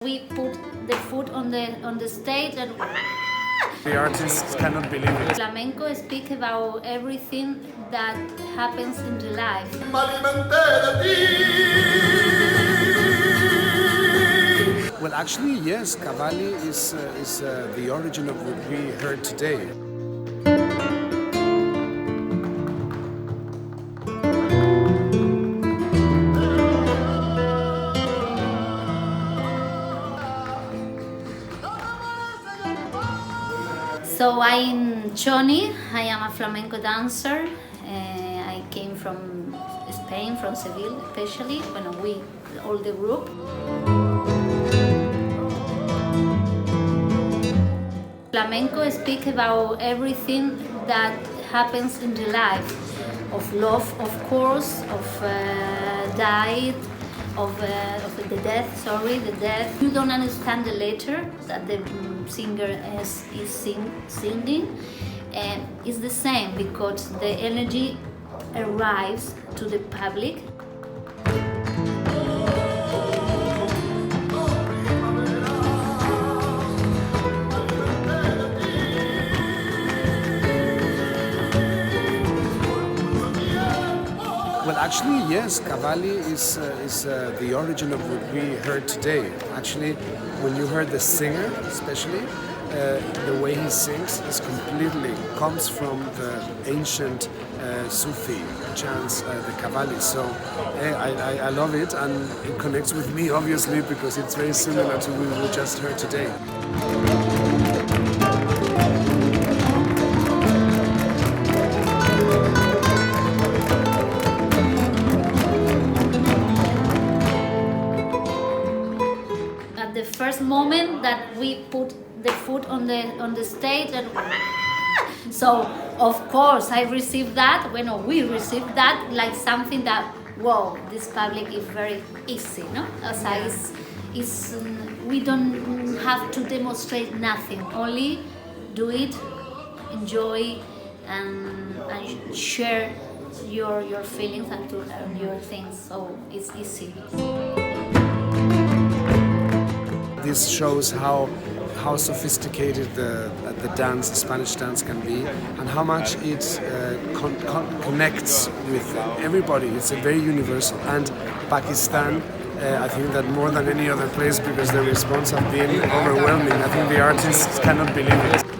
We put the foot on the stage and the artists cannot believe it. Flamenco speak about everything that happens in the life. Well, actually, yes, Cavalli is the origin of what we heard today. So I'm Choni, I am a flamenco dancer. I came from Spain, from Seville especially, all the group. Flamenco speak about everything that happens in the life, of love, of course, of diet, of the death. You don't understand the letter that the singer is singing, and it's the same because the energy arrives to the public. Well, actually, yes, Cavalli is the origin of what we heard today. Actually, when you heard the singer, especially, the way he sings comes from the ancient Sufi chants, the Cavalli. So I love it, and it connects with me, obviously, because it's very similar to what we just heard today. The first moment that we put the foot on the stage and so of course I received that we received that like something that this public is very easy, no? We don't have to demonstrate nothing, only do it, enjoy and share your feelings and your things, so it's easy. This shows how sophisticated the Spanish dance can be, and how much it connects with everybody. It's very universal. And Pakistan, I think that more than any other place, because the response has been overwhelming. I think the artists cannot believe it.